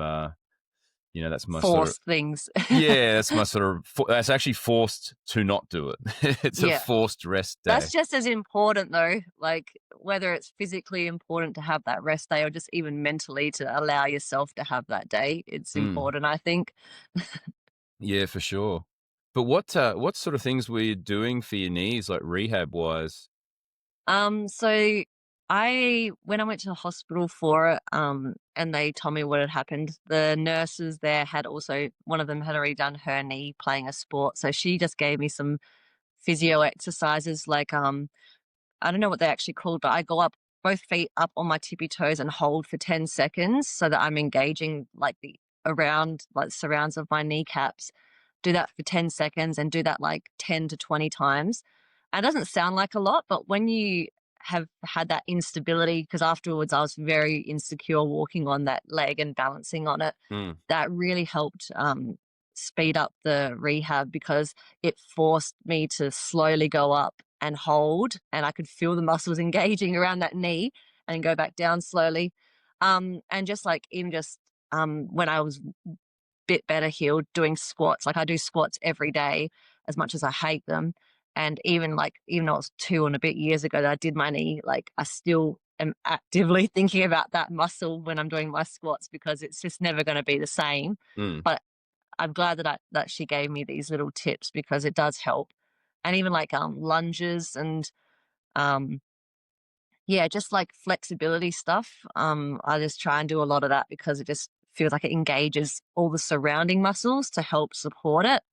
A: that's my sort of
B: force things.
A: yeah, that's my sort of that's actually forced to not do it. It's a
B: Yeah.
A: forced rest
B: That's
A: day.
B: just as important though, like whether it's physically important to have that rest day or just even mentally to allow yourself to have that day, it's
A: Mm,
B: important, I think.
A: yeah, for sure. But what sort of things were you doing for your knees, like rehab wise?
B: So when I went to the hospital for it, and they told me what had happened, the nurses there had also one of them had already done her knee playing a sport. So she just gave me some physio exercises like I don't know what they're actually called, but I go up both feet up on my tippy toes and hold for 10 seconds so that I'm engaging like the around like surrounds of my kneecaps. Do that for 10 seconds and do that like 10 to 20 times. And it doesn't sound like a lot, but when you have had that instability, because afterwards I was very insecure walking on that leg and balancing on it,
A: Mm,
B: that really helped speed up the rehab because it forced me to slowly go up and hold, and I could feel the muscles engaging around that knee and go back down slowly. And just like even just when I was bit better healed doing squats. Like I do squats every day as much as I hate them. And even like, even though it was 2 and a bit years ago that I did my knee, like I still am actively thinking about that muscle when I'm doing my squats because it's just never going to be the same.
A: mm.
B: But I'm glad that she gave me these little tips because it does help. And even like lunges and um yeah, just like flexibility stuff. I just try and do a lot of that because it just feels like it engages all the surrounding muscles to help support it.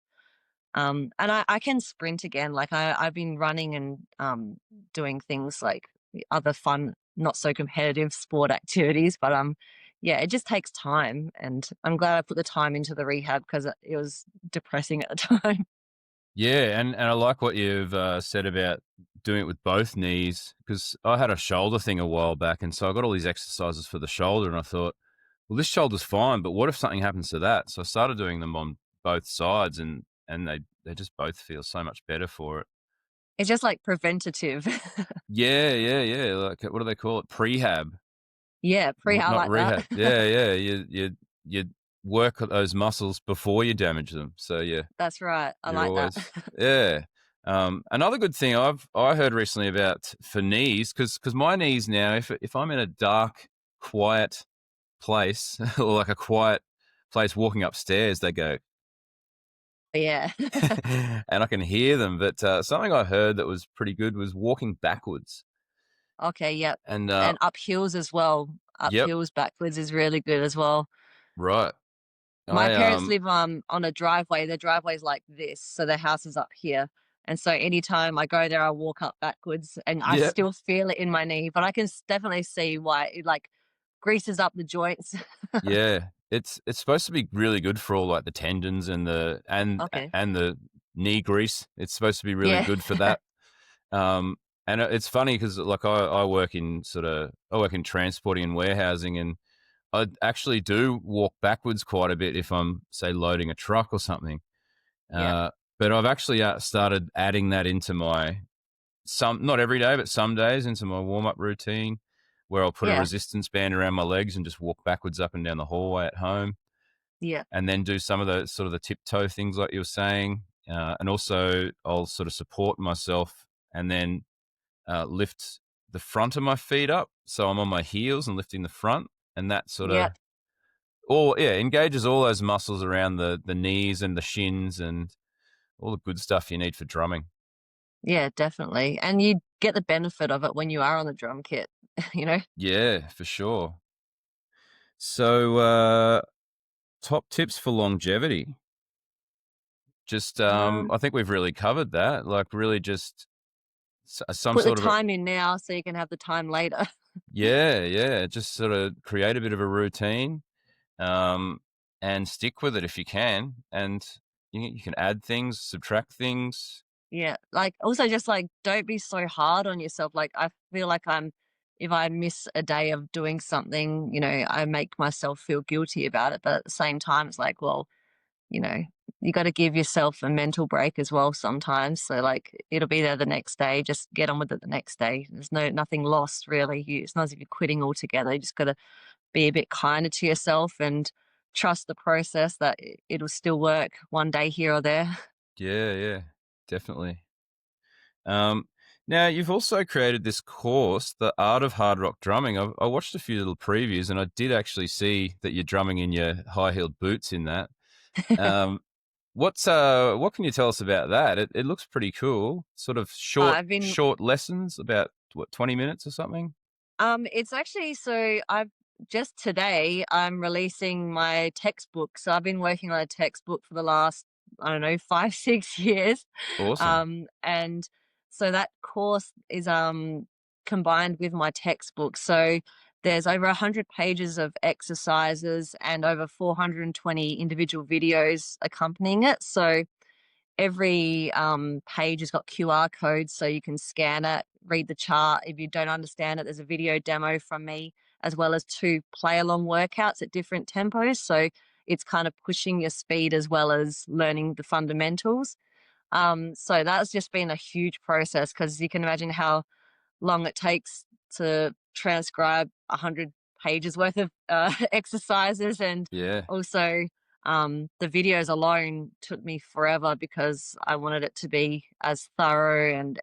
B: And I can sprint again. Like I've been running and doing things like the other fun, not so competitive sport activities. But yeah, it just takes time, and I'm glad I put the time into the rehab because it was depressing at the time.
A: Yeah, and I like what you've said about doing it with both knees because I had a shoulder thing a while back, and so I got all these exercises for the shoulder, and I thought, well, this shoulder's fine, but what if something happens to that? So I started doing them on both sides, and they just both feel so much better for it.
B: It's just like preventative.
A: Yeah, yeah, yeah. Like what do they call it? Prehab,
B: Yeah, I
A: not
B: like that.
A: rehab. Yeah, yeah. You work at those muscles before you damage them. So yeah,
B: That's right. I
A: you're
B: like that.
A: always yeah. Another good thing I heard recently about for knees because my knees now, if I'm in a dark, quiet place or like a quiet place walking upstairs, they go,
B: Yeah.
A: and I can hear them. But something I heard that was pretty good was walking backwards.
B: Okay, yep.
A: And
B: And up hills as well. Up
A: yep,
B: hills backwards is really good as well.
A: right.
B: My
A: I
B: parents live on a driveway. The driveway's like this, so their house is up here. And so anytime I go there, I walk up backwards and I
A: yep,
B: still feel it in my knee, but I can definitely see why it like greases up the joints.
A: yeah. It's supposed to be really good for all like the tendons and
B: Okay.
A: the knee grease. It's supposed to be really
B: Yeah.
A: good for that. Um, and it's funny because like I work in I work in transporting and warehousing, and I actually do walk backwards quite a bit if I'm say loading a truck or something.
B: Yeah.
A: Uh, but I've actually started adding that into my some not every day, but some days into my warm up routine, where I'll put a
B: Yeah.
A: resistance band around my legs and just walk backwards up and down the hallway at home,
B: Yeah.
A: and then do some of the sort of the tiptoe things like you were saying, and also I'll sort of support myself and then lift the front of my feet up, so I'm on my heels and lifting the front, and that sort
B: Yeah.
A: of all yeah engages all those muscles around the knees and the shins and all the good stuff you need for drumming.
B: Yeah, definitely. And you get the benefit of it when you are on the drum kit, you know?
A: Yeah, for sure. So, top tips for longevity. Just,
B: Um,
A: I think we've really covered that. Like, really, just some
B: Put the
A: sort of a
B: time in now so you can have the time later.
A: yeah, yeah. Just sort of create a bit of a routine, um, and stick with it if you can. And you can add things, subtract things.
B: Yeah, like, also just, like, don't be so hard on yourself, like, I feel like if I miss a day of doing something, I make myself feel guilty about it, but at the same time, it's like, well, you know, you gotta give yourself a mental break as well sometimes, so, like, it'll be there the next day, just get on with it the next day. There's nothing lost really, it's not as if you're quitting altogether, you just gotta be a bit kinder to yourself and trust the process that it'll still work one day here or there.
A: Yeah, yeah, definitely. Um, Now you've also created this course, The Art of Hard Rock Drumming. I watched a few little previews, and I did actually see that you're drumming in your high-heeled boots in that. Um, what can you tell us about that? It looks pretty cool. Sort of
B: I've been
A: short lessons, about what, 20 minutes or something?
B: It's actually so I've just today I'm releasing my textbook. So I've been working on a textbook for the last, I don't know, 5, 6 years.
A: Awesome.
B: And so that course is combined with my textbook. So there's over 100 pages of exercises and over 420 individual videos accompanying it. So every page has got QR codes so you can scan it, read the chart. If you don't understand it, there's a video demo from me, as well as 2 play along workouts at different tempos. So it's kind of pushing your speed as well as learning the fundamentals. So that's just been a huge process because you can imagine how long it takes to transcribe 100 pages worth of exercises. And
A: Yeah,
B: also the videos alone took me forever because I wanted it to be as thorough and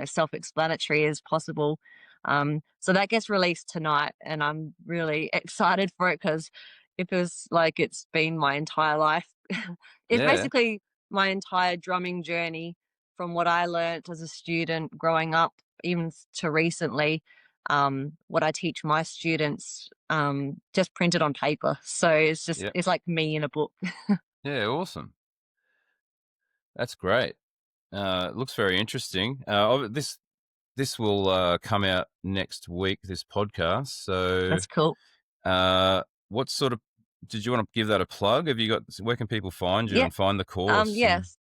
B: self-explanatory as possible. So that gets released tonight, and I'm really excited for it because it feels like it's been my entire life. It's
A: yeah,
B: basically my entire drumming journey, from what I learnt as a student growing up, even to recently. What I teach my students, just printed on paper. So
A: yeah,
B: it's like me in a book.
A: yeah. Awesome. That's great. It looks very interesting. This will come out next week. This podcast. So,
B: That's cool.
A: what sort of did you want to give that a plug? Have you got where can people find you
B: Yeah.
A: and find the course? And
B: Yes.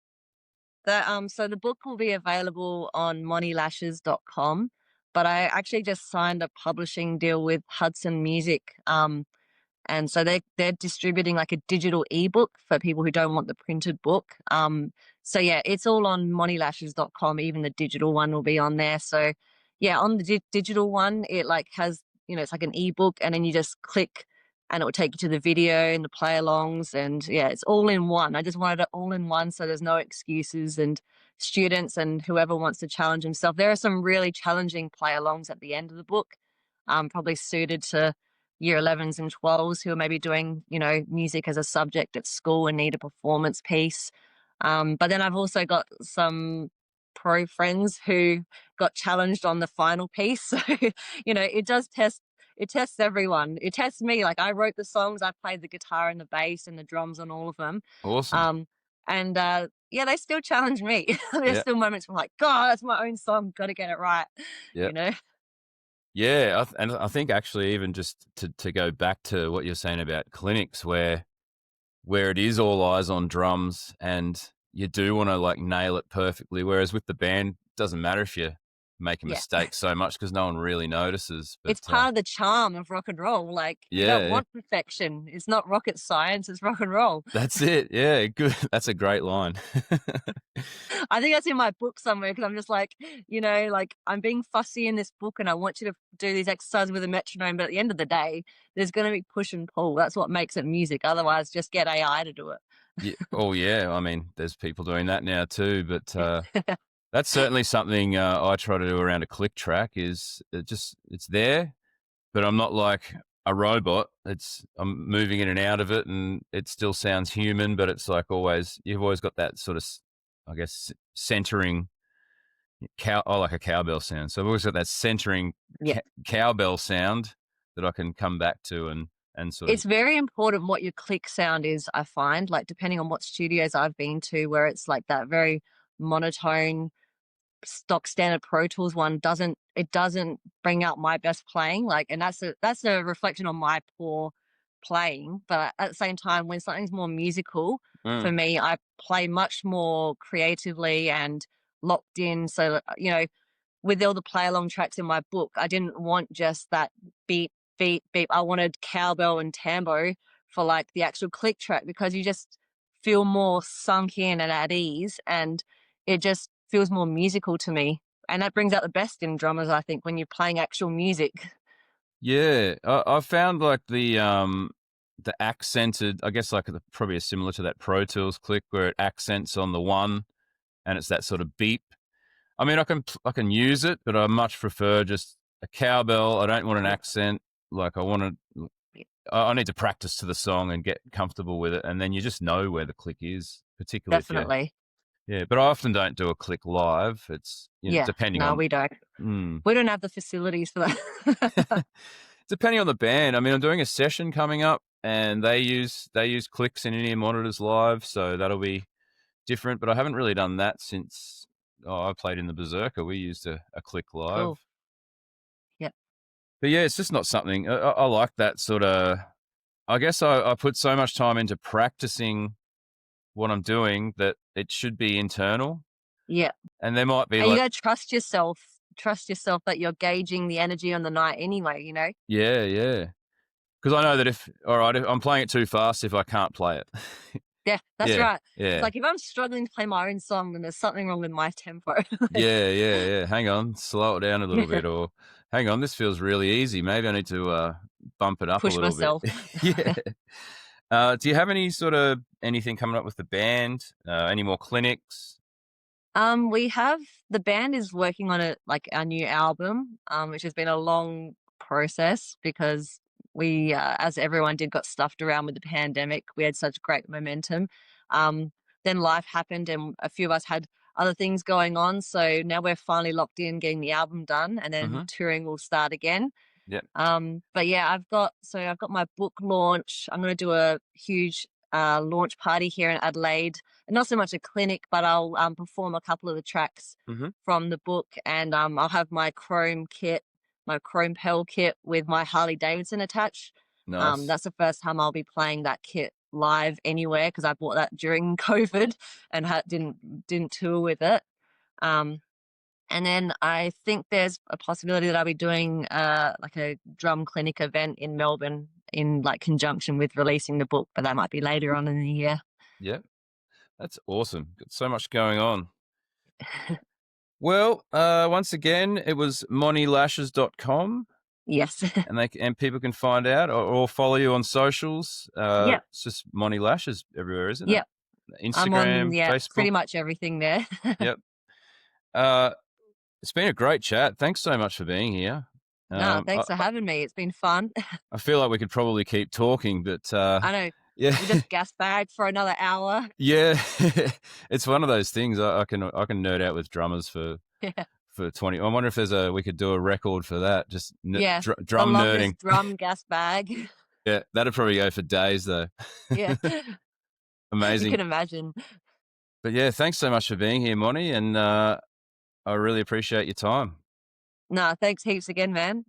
B: So the book will be available on monilashes.com, but I actually just signed a publishing deal with Hudson Music. And so they're distributing like a digital ebook for people who don't want the printed book. So yeah, it's all on monilashes.com. Even the digital one will be on there. So yeah, on the digital one, it like has, it's like an ebook, and then you just click and it will take you to the video and the play alongs. And yeah, it's all in one. I just wanted it all in one so there's no excuses, and students and whoever wants to challenge himself. There are some really challenging play alongs at the end of the book, probably suited to year 11s and 12s who are maybe doing, music as a subject at school and need a performance piece. But then I've also got some pro friends who got challenged on the final piece. So, it tests everyone. It tests me. Like I wrote the songs, I played the guitar and the bass and the drums on all of them.
A: awesome.
B: Um, and yeah, they still challenge me. There's
A: Yeah,
B: still moments where I'm like, God, that's my own song. Got to get it right.
A: yeah,
B: You know?
A: yeah. And I think actually, even just to go back to what you're saying about clinics, where it is all eyes on drums and you do want to like nail it perfectly. Whereas with the band, it doesn't matter if you make a
B: Yeah.
A: mistake so much because no one really notices. But
B: It's part of the charm of rock and roll. Like, we don't
A: yeah, yeah,
B: want perfection. It's not rocket science, it's rock and roll.
A: that's it. Yeah, good. That's a great line.
B: I think that's in my book somewhere because I'm just like, like I'm being fussy in this book and I want you to do these exercises with a metronome. But at the end of the day, there's going to be push and pull. That's what makes it music. Otherwise, just get AI to do it.
A: Yeah. Oh, yeah. I mean, there's people doing that now too, but that's certainly something I try to do around a click track. Is it's there, but I'm not like a robot. I'm moving in and out of it, and it still sounds human. But it's like always, you've always got that sort of, I guess, centering like a cowbell sound. So I've always got that centering
B: Yeah.
A: cowbell sound that I can come back to and sort of
B: It's very important what your click sound is, I find, like depending on what studios I've been to, where it's like that very monotone stock standard Pro Tools one doesn't bring out my best playing, like, and that's a reflection on my poor playing. But at the same time, when something's more musical, for
A: mm,
B: me, I play much more creatively and locked in. So, with all the play along tracks in my book, I didn't want just that beat, beat, beat. I wanted cowbell and tambo for like the actual click track because you just feel more sunk in and at ease, and it just feels more musical to me. And that brings out the best in drummers, I think, when you're playing actual music.
A: yeah. I found like the accented, I guess like probably similar to that Pro Tools click where it accents on the one and it's that sort of beep. I mean, I can use it, but I much prefer just a cowbell. I don't want an accent. Like I need to practice to the song and get comfortable with it, and then you just know where the click is, particularly if you
B: Definitely.
A: yeah. But I often don't do a click live. It's
B: Yeah.
A: depending
B: No,
A: on
B: we don't.
A: mm,
B: We don't have the facilities for that.
A: depending on the band. I mean, I'm doing a session coming up, and they use clicks and in-ear monitors live, so that'll be different. But I haven't really done that since I played in the Berserker. We used a click live.
B: Cool. Yeah.
A: But yeah, it's just not something I like that sort of. I guess I put so much time into practicing what I'm doing that it should be internal.
B: Yeah.
A: And there might be
B: And you
A: like,
B: gotta trust yourself that you're gauging the energy on the night anyway, you know?
A: yeah, yeah. Because I know that if I'm playing it too fast if I can't play it.
B: Yeah, that's
A: Yeah,
B: right. It's
A: yeah.
B: like if I'm struggling to play my own song, then there's something wrong with my tempo. Like,
A: Yeah, yeah, yeah. Hang on, slow it down a little
B: yeah,
A: bit, or hang on, this feels really easy. Maybe I need to bump it up a
B: push
A: little bit.
B: myself.
A: Yeah. Do you have any sort of anything coming up with the band? Any more clinics?
B: We have the band is working on it like our new album, which has been a long process because we, as everyone did, got stuffed around with the pandemic. We had such great momentum. Um, then life happened, and a few of us had other things going on. So now we're finally locked in, getting the album done, and then
A: Mm-hmm.
B: touring will start again.
A: Yep.
B: But yeah, I've got my book launch. I'm going to do a huge launch party here in Adelaide, and not so much a clinic, but I'll perform a couple of the tracks
A: Mm-hmm.
B: from the book, and I'll have my chrome kit, my chrome pearl kit with my Harley Davidson attached.
A: Nice.
B: That's the first time I'll be playing that kit live anywhere because I bought that during COVID and didn't tour with it. Um, and then I think there's a possibility that I'll be doing like a drum clinic event in Melbourne in like conjunction with releasing the book, but that might be later on in the year.
A: Yep. That's awesome. Got so much going on. Well, once again, it was monilashes.com,
B: Yes.
A: and people can find out or follow you on socials.
B: Yep.
A: It's just Moni Lashes everywhere, isn't it?
B: Yep. I'm on,
A: Instagram,
B: yeah,
A: Facebook.
B: pretty much everything there.
A: Yep. Uh, it's been a great chat. Thanks so much for being here.
B: No,
A: I,
B: thanks for having me. It's been fun.
A: I feel like we could probably keep talking, but
B: I know
A: yeah,
B: we just gas bagged for another hour.
A: yeah, it's one of those things. I can nerd out with drummers
B: Yeah.
A: for 20. I wonder if we could do a record for that. Just
B: Yeah. The
A: drum nerding.
B: longest drum gas bag.
A: Yeah, that'd probably go for days though.
B: Yeah. You
A: Amazing.
B: can imagine.
A: But yeah, thanks so much for being here, Moni, and I really appreciate your time.
B: No, thanks heaps again, man.